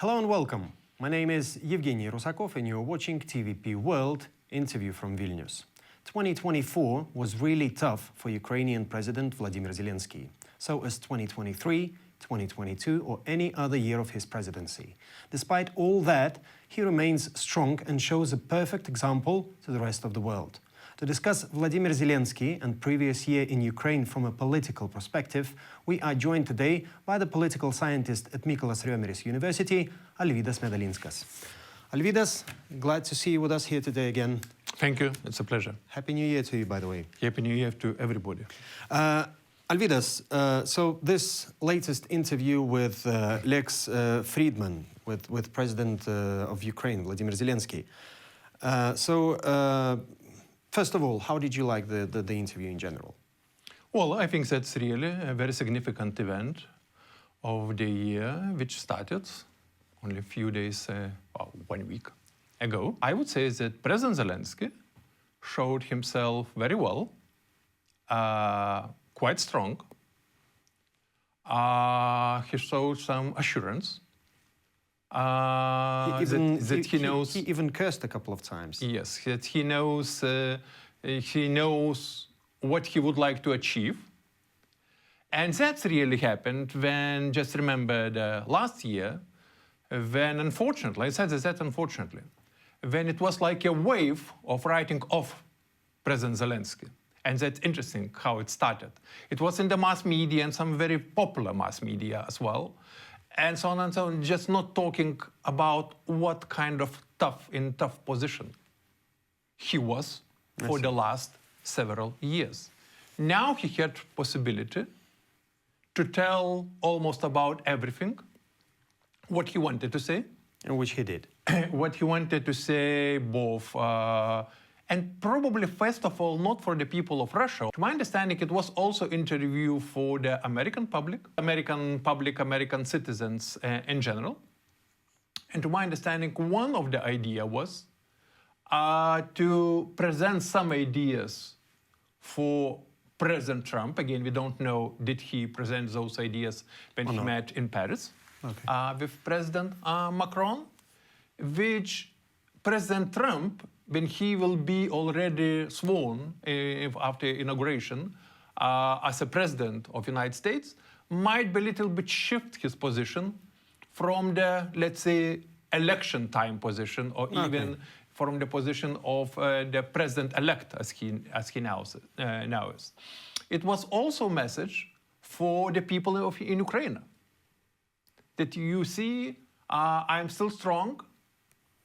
Hello and welcome. My name is Evgeny Rusakov and you're watching TVP World Interview from Vilnius. 2024 was really tough for Ukrainian President Volodymyr Zelenskyy. So as 2023, 2022 or any other year of his presidency. Despite all that, he remains strong and shows a perfect example to the rest of the world. To discuss Volodymyr Zelenskyy and previous year in Ukraine from a political perspective, we are joined today by the political scientist at Mykolas Romeris University, Alvydas Medalinskas. Alvydas, glad to see you with us here today again. Thank you. It's a pleasure. Happy New Year to you, by the way. Happy New Year to everybody. Alvydas, so this latest interview with Lex Friedman, with President of Ukraine, Volodymyr Zelenskyy. First of all, how did you like the interview in general? Well, I think that's really a very significant event of the year, which started only a few days, 1 week ago. I would say that President Zelensky showed himself very well, quite strong. He showed some assurance. He even cursed a couple of times. Yes, that he knows what he would like to achieve. And that's really happened when, just remember the last year, when unfortunately, I said that unfortunately, when it was like a wave of writing off President Zelensky. And that's interesting how it started. It was in the mass media and some very popular mass media as well. And so on, just not talking about what kind of tough position he was for the last several years. Now he had possibility to tell almost about everything, what he wanted to say. And which he did. What he wanted to say both, and probably first of all, not for the people of Russia. To my understanding, it was also interview for the American public, American citizens in general. And to my understanding, one of the idea was to present some ideas for President Trump. Again, we don't know, did he present those ideas when he met in Paris with President Macron, which President Trump, when he will be already sworn after inauguration as a president of the United States, might be a little bit shift his position from the, let's say, election time position, or even from the position of the president-elect, as he now is. It was also a message for the people in Ukraine, that you see, I'm still strong,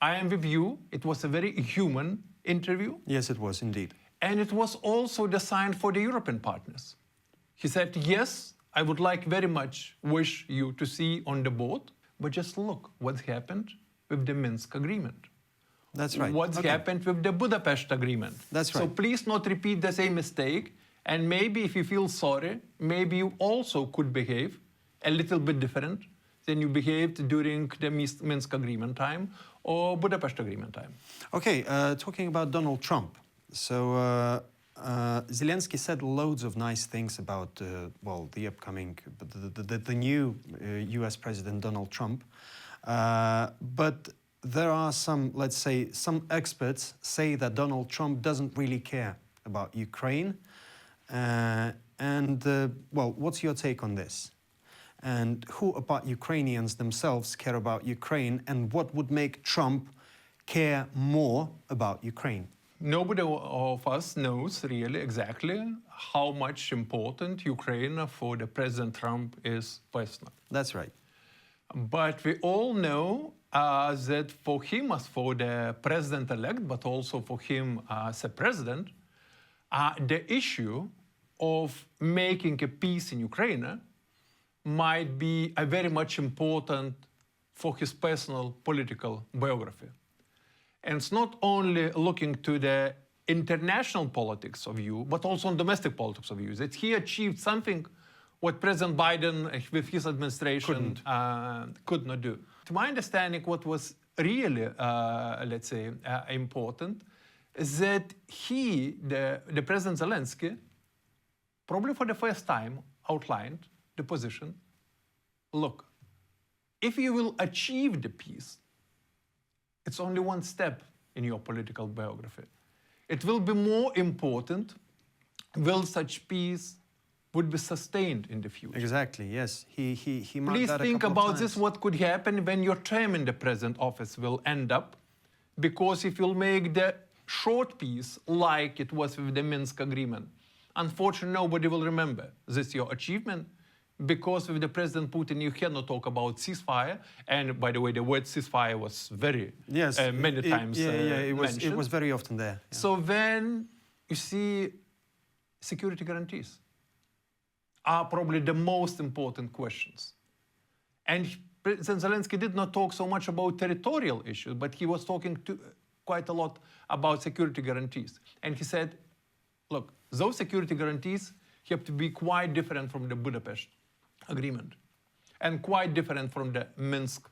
I am with you. It was a very human interview. Yes, it was indeed. And it was also the sign for the European partners. He said, yes, I would like very much wish you to see on the board, but just look what happened with the Minsk agreement. That's right. What's happened with the Budapest agreement. That's right. So please not repeat the same mistake. And maybe if you feel sorry, maybe you also could behave a little bit different than you behaved during the Minsk agreement time or Budapest agreement time. Okay, talking about Donald Trump. So Zelensky said loads of nice things about, the upcoming, the new US President Donald Trump. But there are some, let's say, some experts say that Donald Trump doesn't really care about Ukraine. What's your take on this? And who about Ukrainians themselves care about Ukraine, and what would make Trump care more about Ukraine? Nobody of us knows really exactly how much important Ukraine for the President Trump is personally. That's right. But we all know that for him as for the president-elect, but also for him as a president, the issue of making a peace in Ukraine might be a very much important for his personal political biography. And it's not only looking to the international politics of view, but also on domestic politics of view, that he achieved something what President Biden with his administration could not do. To my understanding, what was really, let's say, important is that the President Zelensky, probably for the first time, outlined the position, look, if you will achieve the peace, it's only one step in your political biography. It will be more important will such peace would be sustained in the future. Exactly, yes. He marked Please that a think couple of about times. this, what could happen when your term in the present office will end up, because if you'll make the short peace like it was with the Minsk agreement, unfortunately nobody will remember this your achievement, because with the President Putin you cannot talk about ceasefire, and by the way the word ceasefire was very many times it mentioned. was very often there. Yeah. So when you see security guarantees are probably the most important questions. And President Zelensky did not talk so much about territorial issues, but he was talking quite a lot about security guarantees. And he said, look, those security guarantees have to be quite different from the Budapest agreement and quite different from the Minsk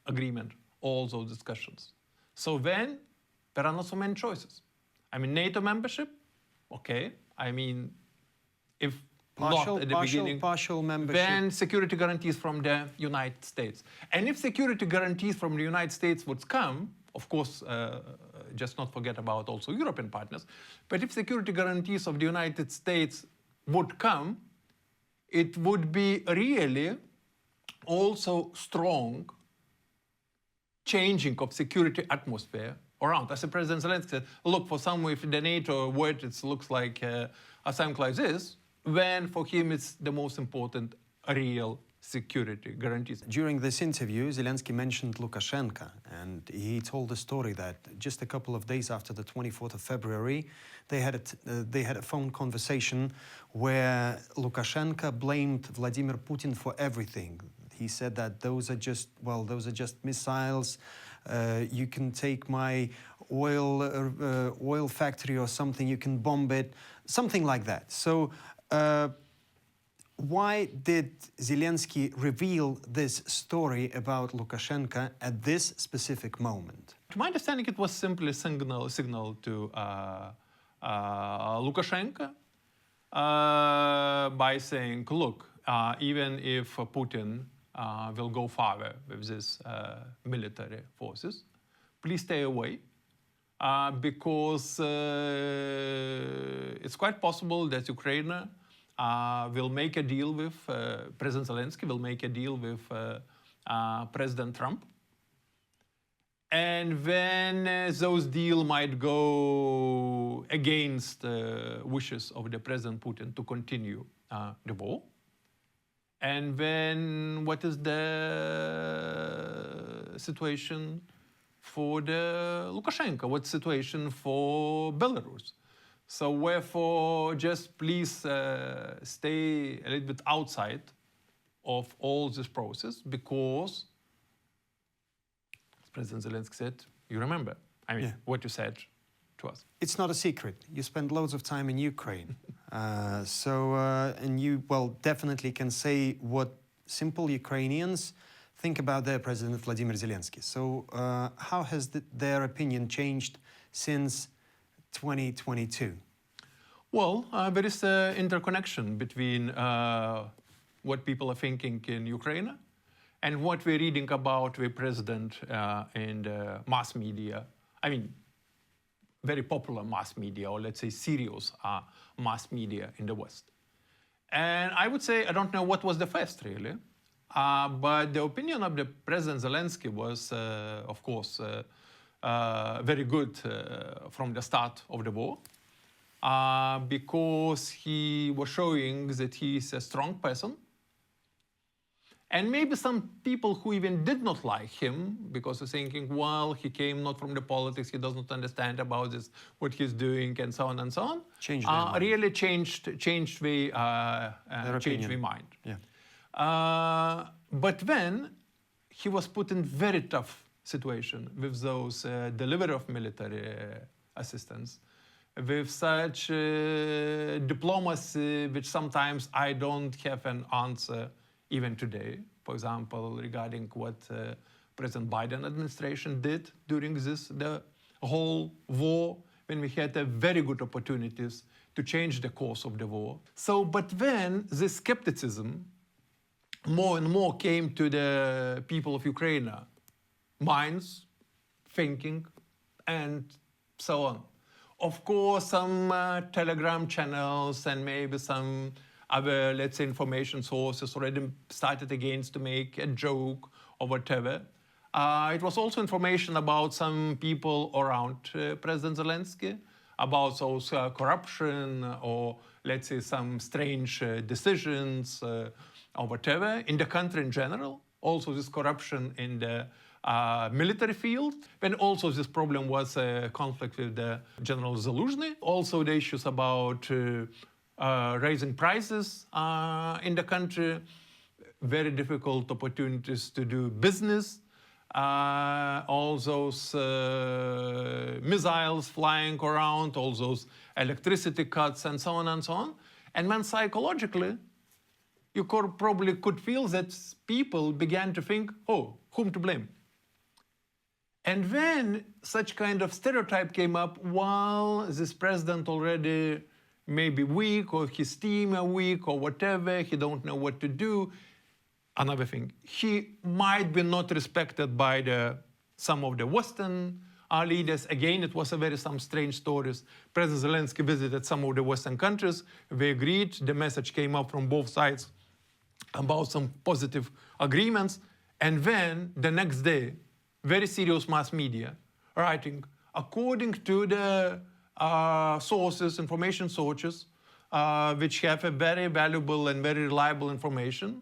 agreement, all those discussions. So then there are not so many choices. I mean, NATO membership, okay. I mean, if not at the beginning, partial membership. then security guarantees from the United States. And if security guarantees from the United States would come, of course, just not forget about also European partners, but if security guarantees of the United States would come, it would be really also strong changing of security atmosphere around. As the President Zelensky said, look, for some, if the NATO word, it looks like something like this, when for him it's the most important real security guarantees. During this interview, Zelensky mentioned Lukashenko, and he told the story that just a couple of days after the 24th of February, they had a phone conversation where Lukashenko blamed Vladimir Putin for everything. He said that those are just missiles. You can take my oil factory or something. You can bomb it, something like that. So. Why did Zelensky reveal this story about Lukashenko at this specific moment? To my understanding, it was simply a signal to Lukashenko by saying, look, even if Putin will go farther with these military forces, please stay away, because it's quite possible that Ukraine will make a deal with President Zelensky, will make a deal with President Trump. And when those deals might go against wishes of the President Putin to continue the war, and when what is the situation for the Lukashenko, what's the situation for Belarus? So wherefore, just please stay a little bit outside of all this process, because, as President Zelensky said, you remember, what you said to us. It's not a secret. You spend loads of time in Ukraine. And you, definitely can say what simple Ukrainians think about their President Volodymyr Zelensky. So how has their opinion changed since 2022? Well, there is an interconnection between what people are thinking in Ukraine and what we're reading about the president in the mass media. I mean, very popular mass media, or let's say serious mass media in the West. And I would say, I don't know what was the first really, but the opinion of the President Zelensky was, of course, very good from the start of the war, because he was showing that he is a strong person. And maybe some people who even did not like him, because they're thinking, well, he came not from the politics, he does not understand about this, what he's doing, and so on and so on. Really changed the mind. Yeah. But then he was put in very tough situation with those delivery of military assistance, with such diplomacy, which sometimes I don't have an answer even today. For example, regarding what President Biden administration did during the whole war, when we had very good opportunities to change the course of the war. So, but then the skepticism more and more came to the people of Ukraine, minds, thinking, and so on. Of course, some Telegram channels and maybe some other, let's say, information sources already started again to make a joke or whatever. It was also information about some people around President Zelensky, about those corruption or, let's say, some strange decisions or whatever in the country in general. Also this corruption in the military field. And also this problem was a conflict with the General Zelensky. Also the issues about raising prices in the country, very difficult opportunities to do business, all those missiles flying around, all those electricity cuts and so on and so on. And then psychologically, you probably could feel that people began to think, oh, whom to blame? And then such kind of stereotype came up while this president already maybe weak or his team are weak or whatever, he don't know what to do. Another thing, he might be not respected by some of the Western leaders. Again, it was some strange stories. President Zelensky visited some of the Western countries. They agreed. The message came up from both sides about some positive agreements. And then the next day, very serious mass media writing, according to the sources, information sources, which have a very valuable and very reliable information.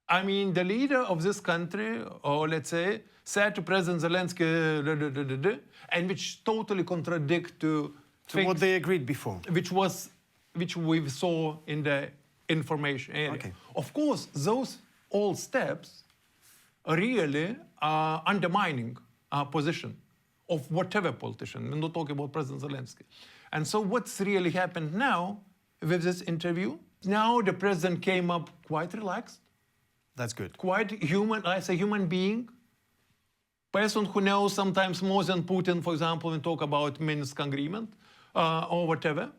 I mean, the leader of this country, or let's say, said to President Zelensky, and which totally contradict to what they agreed before, which we saw in the information area. Okay. Of course, those all steps are really undermining our position of whatever politician. We're not talking about President Zelensky. And so what's really happened now with this interview? Now the president came up quite relaxed. That's good. Quite human, as a human being. Person who knows sometimes more than Putin, for example, when talk about Minsk agreement or whatever.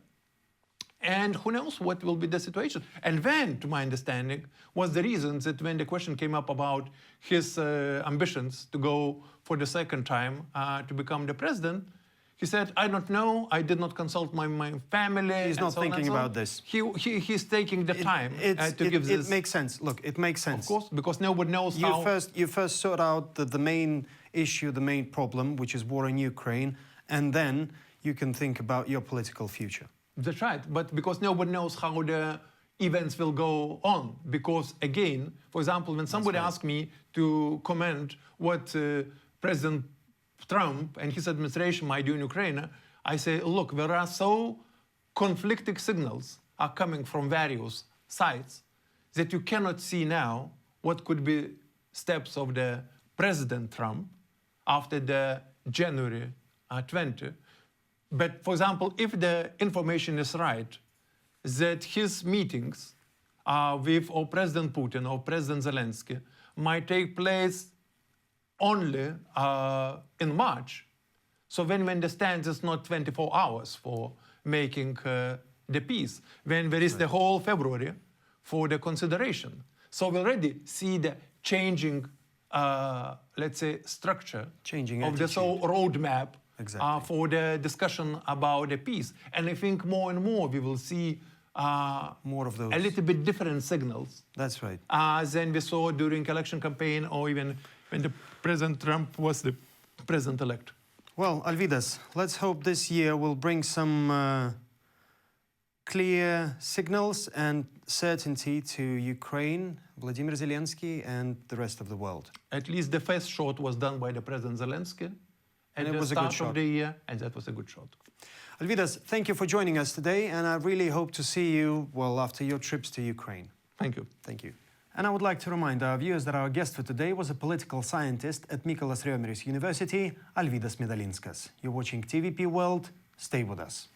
And who knows what will be the situation. And then, to my understanding, was the reason that when the question came up about his ambitions to go for the second time to become the president, he said, I don't know, I did not consult my family. He's not thinking about this. He's taking the time to give this. It makes sense. Look, it makes sense. Of course, because nobody knows how. You first sort out the main issue, the main problem, which is war in Ukraine, and then you can think about your political future. That's right, but because nobody knows how the events will go on. Because again, for example, when somebody asks me to comment what President Trump and his administration might do in Ukraine, I say, look, there are so conflicting signals are coming from various sides that you cannot see now what could be steps of the President Trump after the January 20. But for example, if the information is right, that his meetings with or President Putin or President Zelensky might take place only in March. So when we understand it's not 24 hours for making the peace, when there is the whole February for the consideration. So we already see the changing, let's say, structure of this whole roadmap for the discussion about the peace. And I think more and more we will see more of those. A little bit different signals. That's right. Than we saw during election campaign or even when the President Trump was the president-elect. Well, Alvydas, let's hope this year will bring some clear signals and certainty to Ukraine, Volodymyr Zelensky, and the rest of the world. At least the first shot was done by the President Zelensky at the start of the year, and that was a good shot. Alvydas, thank you for joining us today, and I really hope to see you, well, after your trips to Ukraine. Thank you. Thank you. And I would like to remind our viewers that our guest for today was a political scientist at Mykolas Romeris University, Alvydas Medalinskas. You're watching TVP World. Stay with us.